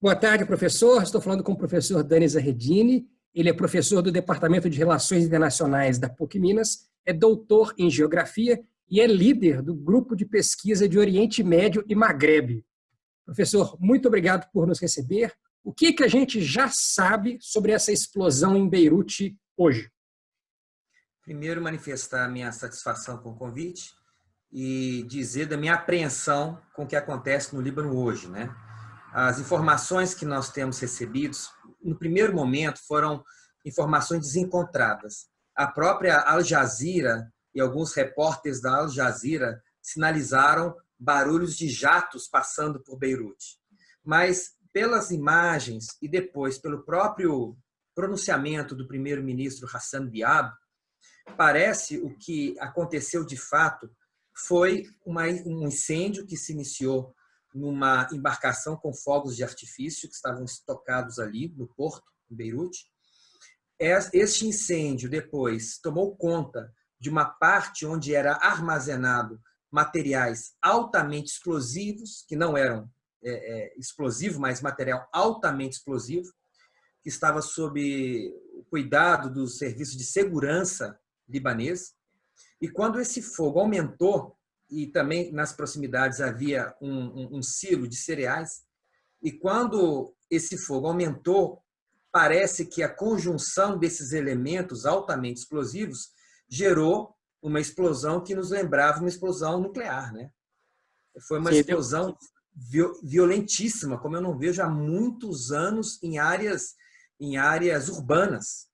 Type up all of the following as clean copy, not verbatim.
Boa tarde, professor. Estou falando com o professor Dani Zahedini. Ele é professor do Departamento de Relações Internacionais da PUC Minas, é doutor em Geografia e é líder do Grupo de Pesquisa de Oriente Médio e Magrebe. Professor, muito obrigado por nos receber. O que a gente já sabe sobre essa explosão em Beirute hoje? Primeiro, manifestar a minha satisfação com o convite e dizer da minha apreensão com o que acontece no Líbano hoje, né? As informações que nós temos recebidos, no primeiro momento, foram informações desencontradas. A própria Al Jazeera e alguns repórteres da Al Jazeera sinalizaram barulhos de jatos passando por Beirute. Mas, pelas imagens e depois pelo próprio pronunciamento do primeiro-ministro Hassan Diab, parece o que aconteceu de fato foi um incêndio que se iniciou numa embarcação com fogos de artifício que estavam estocados ali no porto, em Beirute. Este incêndio depois tomou conta de uma parte onde era armazenado materiais altamente explosivos, que não eram explosivo, mas material altamente explosivo, que estava sob o cuidado dos serviços de segurança libanês. E quando esse fogo aumentou, e também nas proximidades havia um silo de cereais, e quando esse fogo aumentou, parece que a conjunção desses elementos altamente explosivos gerou uma explosão que nos lembrava uma explosão nuclear, né? Foi uma explosão violentíssima, como eu não vejo há muitos anos em áreas urbanas.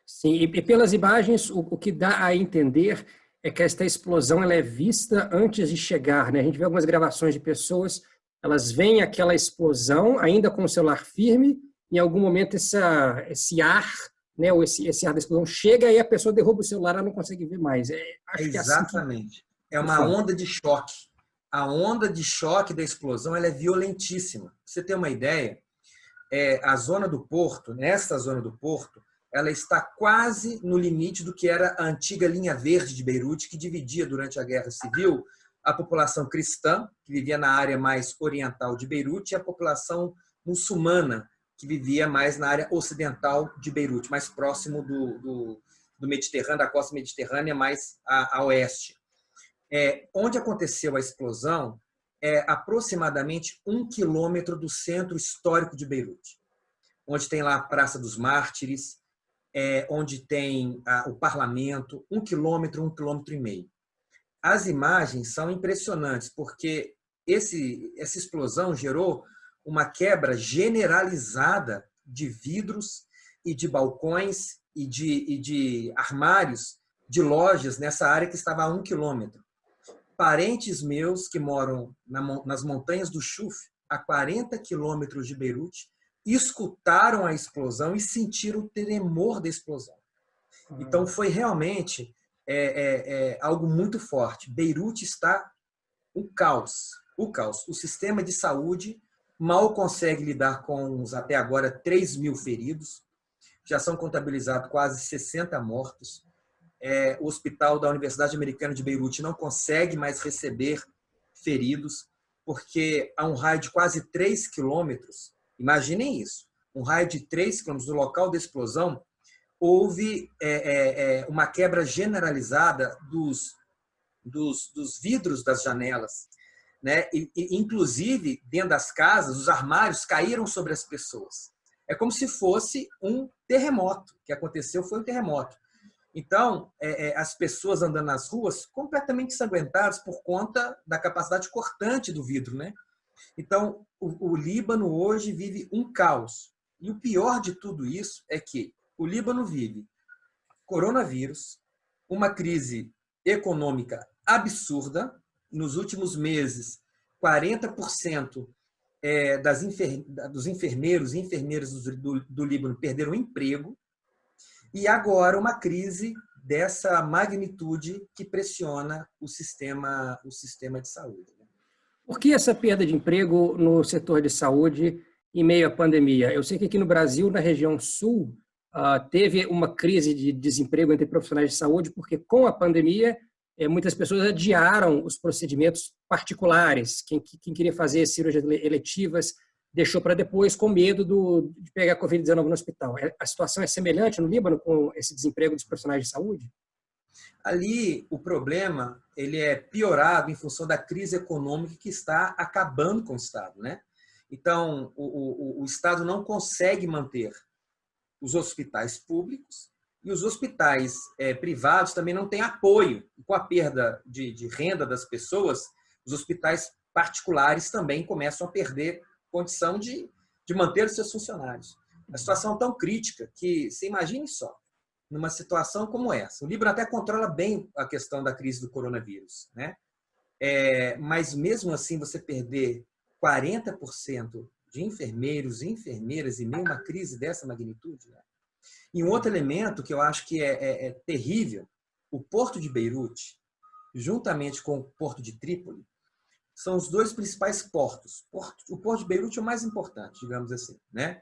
Sim, e pelas imagens, o que dá a entender é que esta explosão ela é vista antes de chegar, né? A gente vê algumas gravações de pessoas, elas veem aquela explosão ainda com o celular firme, em algum momento esse ar, né, ou esse ar da explosão chega e a pessoa derruba o celular, ela não consegue ver mais. Exatamente. É uma onda de choque. A onda de choque da explosão ela é violentíssima. Pra você ter uma ideia, a zona do porto, nessa zona do porto, ela está quase no limite do que era a antiga linha verde de Beirute, que dividia durante a Guerra Civil a população cristã, que vivia na área mais oriental de Beirute, e a população muçulmana, que vivia mais na área ocidental de Beirute, mais próximo do Mediterrâneo, da costa mediterrânea, mais a oeste. Onde aconteceu a explosão é aproximadamente 1 quilômetro do centro histórico de Beirute, onde tem lá a Praça dos Mártires, onde tem o parlamento, 1 quilômetro, 1,5 quilômetros. As imagens são impressionantes, porque essa explosão gerou uma quebra generalizada de vidros e de balcões e de armários de lojas nessa área que estava a 1 quilômetro. Parentes meus que moram nas montanhas do Chuf, a 40 quilômetros de Beirute, escutaram a explosão e sentiram o tremor da explosão. Então, foi realmente algo muito forte. Beirute está um caos. O caos. O sistema de saúde mal consegue lidar com os, até agora, 3.000 feridos. Já são contabilizados quase 60 mortos. O hospital da Universidade Americana de Beirute não consegue mais receber feridos, porque a um raio de quase 3 quilômetros, imaginem isso, um raio de 3 quilômetros do local da explosão, houve uma quebra generalizada dos vidros das janelas, né? Inclusive, dentro das casas, os armários caíram sobre as pessoas. É como se fosse um terremoto. O que aconteceu foi um terremoto. Então, as pessoas andando nas ruas completamente ensanguentadas por conta da capacidade cortante do vidro, né? Então, o Líbano hoje vive um caos. E o pior de tudo isso é que o Líbano vive coronavírus, uma crise econômica absurda. Nos últimos meses, 40% dos enfermeiros e enfermeiras do Líbano perderam o emprego. E agora uma crise dessa magnitude que pressiona o sistema de saúde. Por que essa perda de emprego no setor de saúde em meio à pandemia? Eu sei que aqui no Brasil, na região sul, teve uma crise de desemprego entre profissionais de saúde, porque com a pandemia muitas pessoas adiaram os procedimentos particulares. Quem queria fazer cirurgias eletivas deixou para depois com medo de pegar Covid-19 no hospital. A situação é semelhante no Líbano com esse desemprego dos profissionais de saúde? Ali, o problema ele é piorado em função da crise econômica que está acabando com o Estado, né? Então, o Estado não consegue manter os hospitais públicos e os hospitais privados também não têm apoio. E com a perda de renda das pessoas, os hospitais particulares também começam a perder condição de manter os seus funcionários. A situação é tão crítica que, você imagine só, numa situação como essa. O Líbano até controla bem a questão da crise do coronavírus, né? Mas mesmo assim você perder 40% de enfermeiros e enfermeiras em meio a uma crise dessa magnitude, né? E um outro elemento que eu acho que é terrível, o Porto de Beirute, juntamente com o Porto de Trípoli, são os dois principais portos. O Porto de Beirute é o mais importante, digamos assim, né?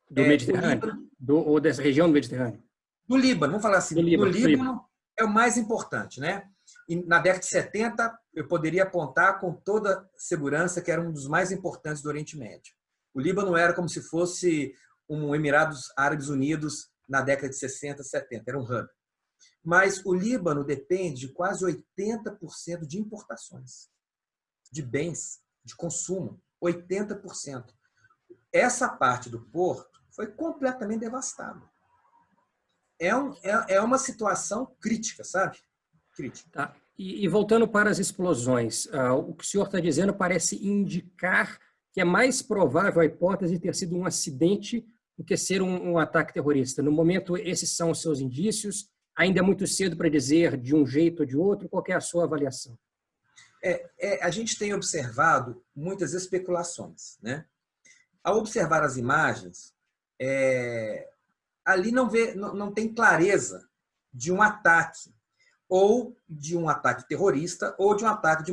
Do Mediterrâneo? Ou dessa região do Mediterrâneo? Do Líbano, vamos falar assim, do Líbano é o mais importante, né? E na década de 70, eu poderia apontar com toda segurança que era um dos mais importantes do Oriente Médio. O Líbano era como se fosse um Emirados Árabes Unidos na década de 60, 70, era um hub. Mas o Líbano depende de quase 80% de importações, de bens, de consumo, 80%. Essa parte do porto foi completamente devastada. É uma situação crítica, sabe? Crítica. Tá. E voltando para as explosões, o que o senhor está dizendo parece indicar que é mais provável a hipótese de ter sido um acidente do que ser um ataque terrorista. No momento, esses são os seus indícios. Ainda é muito cedo para dizer de um jeito ou de outro. Qual é a sua avaliação? A gente tem observado muitas especulações, né? Ao observar as imagens, ali não tem clareza de um ataque, ou de um ataque terrorista, ou de um ataque de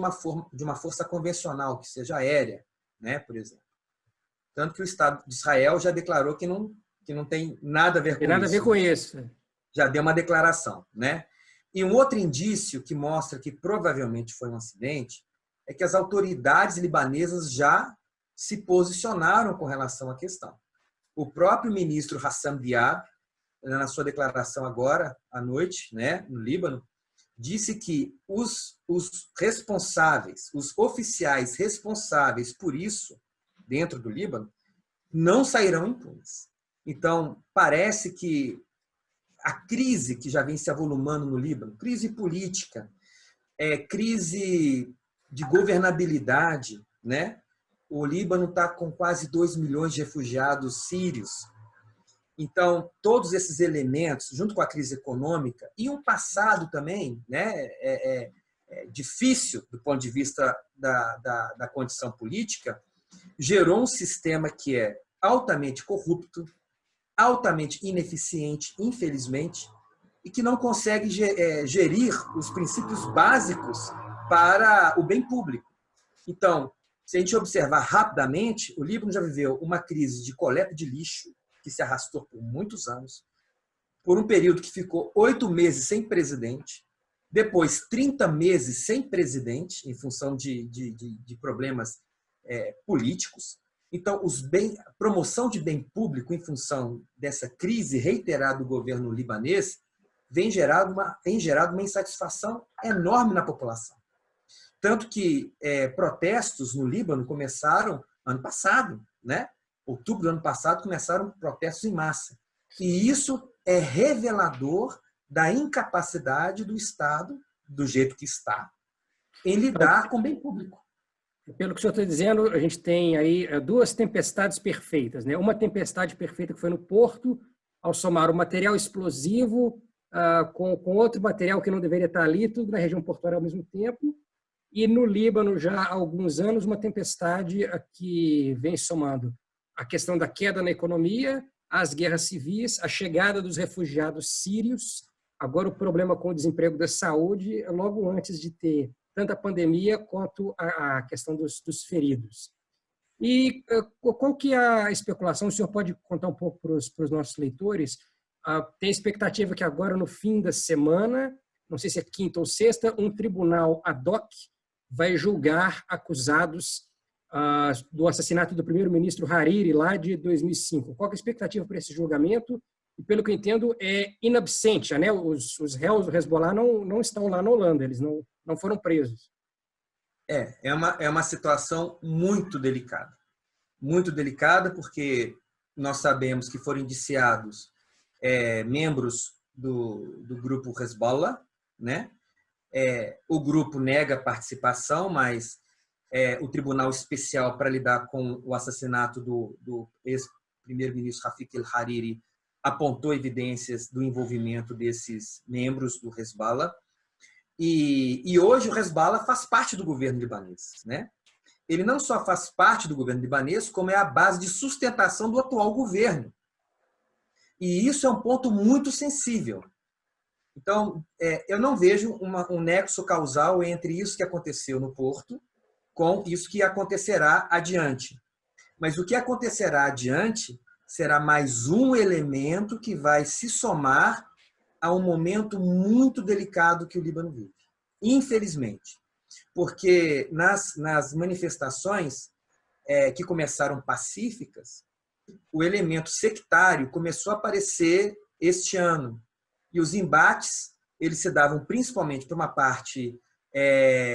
uma força convencional, que seja aérea, né, por exemplo. Tanto que o Estado de Israel já declarou que não tem nada a ver com isso. Tem nada a ver com isso. Já deu uma declaração, né? E um outro indício que mostra que provavelmente foi um acidente é que as autoridades libanesas já se posicionaram com relação à questão. O próprio ministro Hassam Diab, na sua declaração agora à noite, né, no Líbano, disse que os responsáveis, os oficiais responsáveis por isso, dentro do Líbano, não sairão impunes. Então, parece que a crise que já vem se avolumando no Líbano, crise política, crise de governabilidade, né? O Líbano está com quase 2 milhões de refugiados sírios. Então, todos esses elementos, junto com a crise econômica e um passado também, né, difícil do ponto de vista da condição política, gerou um sistema que é altamente corrupto, altamente ineficiente, infelizmente, e que não consegue gerir os princípios básicos para o bem público. Então, se a gente observar rapidamente, o Líbano já viveu uma crise de coleta de lixo, que se arrastou por muitos anos, por um período que ficou 8 meses sem presidente, depois 30 meses sem presidente, em função de problemas políticos. Então, promoção de bem público em função dessa crise reiterada do governo libanês tem gerado uma insatisfação enorme na população. Tanto que protestos no Líbano começaram ano passado, né? Outubro do ano passado, começaram protestos em massa. E isso é revelador da incapacidade do Estado, do jeito que está, em lidar com o bem público. Pelo que o senhor está dizendo, a gente tem aí 2 tempestades perfeitas, né? Uma tempestade perfeita que foi no Porto, ao somar o material explosivo com outro material que não deveria estar ali, tudo na região portuária ao mesmo tempo. E no Líbano, já há alguns anos, uma tempestade que vem somando a questão da queda na economia, as guerras civis, a chegada dos refugiados sírios, agora o problema com o desemprego da saúde, logo antes de ter tanto a pandemia quanto a questão dos feridos. E qual que é a especulação? O senhor pode contar um pouco para os nossos leitores? Tem expectativa que agora, no fim da semana, não sei se é quinta ou sexta, um tribunal ad hoc vai julgar acusados do assassinato do primeiro-ministro Hariri, lá de 2005. Qual é a expectativa para esse julgamento? E, pelo que eu entendo, é in absentia, né? Os réus do Hezbollah não estão lá na Holanda, eles não foram presos. É uma situação muito delicada. Muito delicada, porque nós sabemos que foram indiciados membros do grupo Hezbollah, né? O grupo nega a participação, mas o Tribunal Especial para lidar com o assassinato do ex-primeiro-ministro Rafik el-Hariri apontou evidências do envolvimento desses membros do Hezbollah. E hoje o Hezbollah faz parte do governo libanês, né? Ele não só faz parte do governo libanês, como é a base de sustentação do atual governo. E isso é um ponto muito sensível. Então, eu não vejo um nexo causal entre isso que aconteceu no Porto com isso que acontecerá adiante. Mas o que acontecerá adiante será mais um elemento que vai se somar a um momento muito delicado que o Líbano vive. Infelizmente. Porque nas manifestações que começaram pacíficas, o elemento sectário começou a aparecer este ano. E os embates eles se davam principalmente por uma parte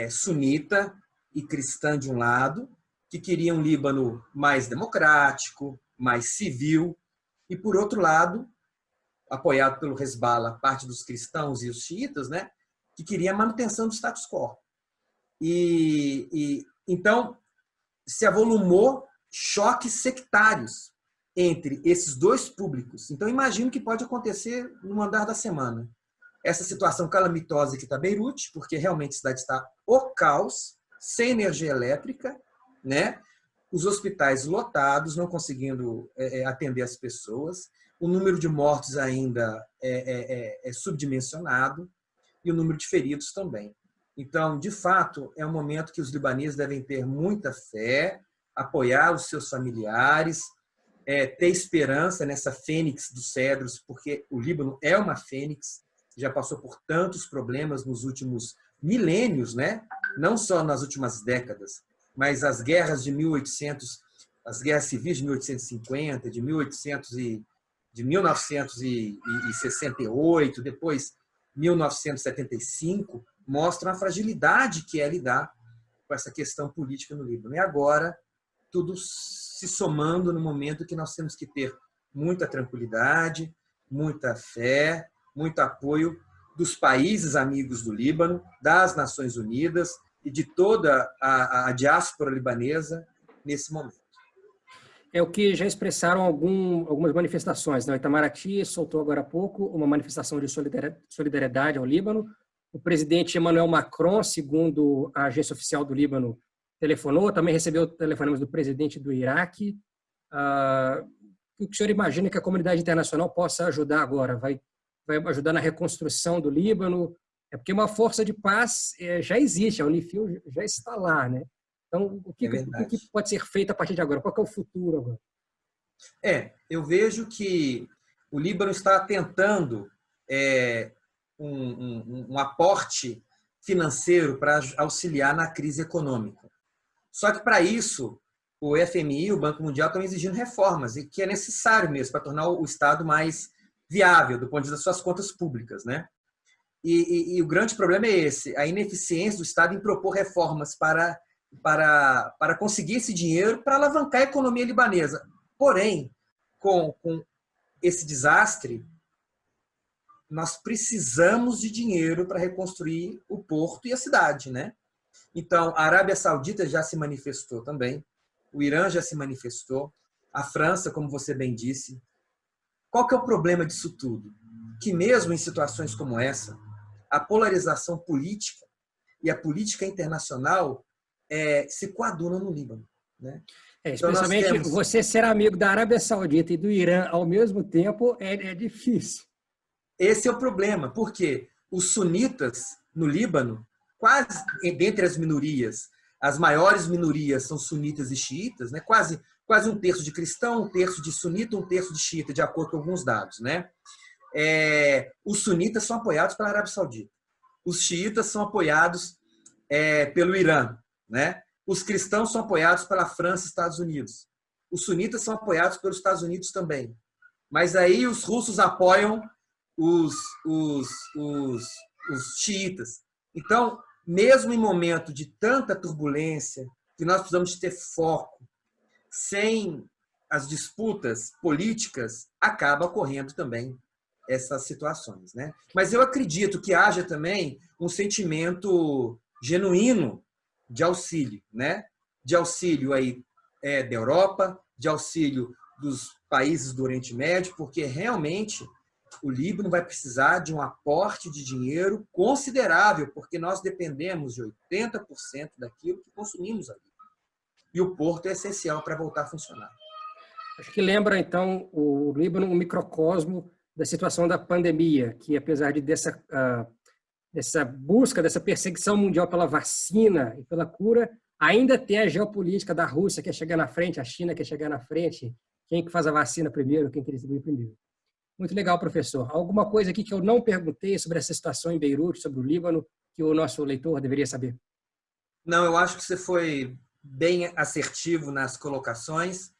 sunita e cristã de um lado, que queria um Líbano mais democrático, mais civil, e por outro lado, apoiado pelo Hezbollah, parte dos cristãos e os xiitas, né, que queria a manutenção do status quo. Então, se avolumou choques sectários entre esses dois públicos. Então, imagino que pode acontecer no andar da semana. Essa situação calamitosa que está Beirute, porque realmente a cidade está o caos, sem energia elétrica, né? Os hospitais lotados, não conseguindo atender as pessoas, o número de mortos ainda é subdimensionado e o número de feridos também. Então, de fato, é um momento que os libaneses devem ter muita fé, apoiar os seus familiares, ter esperança nessa fênix dos cedros, porque o Líbano é uma fênix, já passou por tantos problemas nos últimos milênios, né? Não só nas últimas décadas, mas as guerras de 1800, as guerras civis de 1850, de 1968, depois 1975, mostram a fragilidade que é lidar com essa questão política no Líbano. E agora, tudo se somando no momento que nós temos que ter muita tranquilidade, muita fé, muito apoio dos países amigos do Líbano, das Nações Unidas e de toda a diáspora libanesa nesse momento. É o que já expressaram algumas manifestações, né? O Itamaraty soltou agora há pouco uma manifestação de solidariedade ao Líbano. O presidente Emmanuel Macron, segundo a agência oficial do Líbano, telefonou, também recebeu telefonemas do presidente do Iraque. O que o senhor imagina que a comunidade internacional possa ajudar agora? Vai ajudar na reconstrução do Líbano? É porque uma força de paz já existe, a Unifil já está lá, né? Então, o que pode ser feito a partir de agora? Qual é o futuro agora? Eu vejo que o Líbano está tentando um aporte financeiro para auxiliar na crise econômica. Só que, para isso, o FMI e o Banco Mundial estão exigindo reformas, e que é necessário mesmo para tornar o Estado mais viável do ponto de vista das suas contas públicas, né? E o grande problema é esse, a ineficiência do Estado em propor reformas para conseguir esse dinheiro para alavancar a economia libanesa. Porém, com esse desastre, nós precisamos de dinheiro para reconstruir o porto e a cidade, né? Então, a Arábia Saudita já se manifestou também, o Irã já se manifestou, a França, como você bem disse. Qual que é o problema disso tudo? Que mesmo em situações como essa, a polarização política e a política internacional se coadunam no Líbano, né? Especialmente então você ser amigo da Arábia Saudita e do Irã ao mesmo tempo é difícil. Esse é o problema, porque os sunitas no Líbano, quase dentre as minorias, as maiores minorias são sunitas e xiitas, né? Quase um terço de cristão, um terço de sunita, um terço de xiita, de acordo com alguns dados, né? Os sunitas são apoiados pela Arábia Saudita. Os xiitas são apoiados pelo Irã, né? os cristãos são apoiados pela França e Estados Unidos. Os sunitas são apoiados pelos Estados Unidos também. Mas aí os russos apoiam os xiitas. Então, mesmo em momento de tanta turbulência, que nós precisamos de ter foco, sem as disputas políticas, acaba ocorrendo também essas situações, né? Mas eu acredito que haja também um sentimento genuíno de auxílio, né? De auxílio aí da Europa, de auxílio dos países do Oriente Médio, porque realmente o Líbano vai precisar de um aporte de dinheiro considerável, porque nós dependemos de 80% daquilo que consumimos ali. E o porto é essencial para voltar a funcionar. Acho que lembra, então, o Líbano um microcosmo da situação da pandemia, que apesar dessa busca, dessa perseguição mundial pela vacina e pela cura, ainda tem a geopolítica da Rússia, que quer chegar na frente, a China quer chegar na frente, quem que faz a vacina primeiro, quem quer distribuir primeiro. Muito legal, professor. Alguma coisa aqui que eu não perguntei sobre essa situação em Beirute, sobre o Líbano, que o nosso leitor deveria saber? Não, eu acho que você foi bem assertivo nas colocações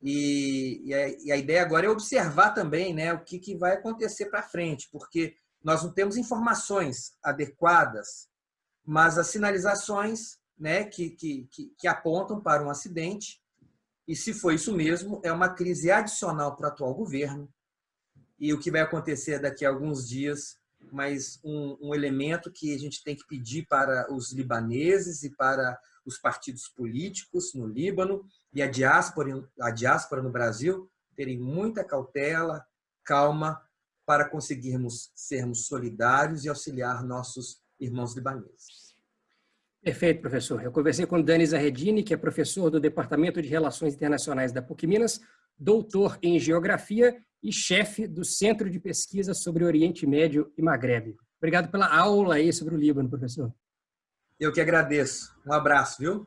e a ideia agora é observar também, né, o que vai acontecer para frente, porque nós não temos informações adequadas, mas as sinalizações, né, que apontam para um acidente, e se for isso mesmo, é uma crise adicional para o atual governo, e o que vai acontecer daqui a alguns dias, mas um elemento que a gente tem que pedir para os libaneses e para os partidos políticos no Líbano e a diáspora no Brasil terem muita cautela, calma, para conseguirmos sermos solidários e auxiliar nossos irmãos libaneses. Perfeito, professor. Eu conversei com Danis Arredini, que é professor do Departamento de Relações Internacionais da PUC-Minas, doutor em Geografia e chefe do Centro de Pesquisa sobre o Oriente Médio e Magrebe. Obrigado pela aula aí sobre o Líbano, professor. Eu que agradeço. Um abraço, viu?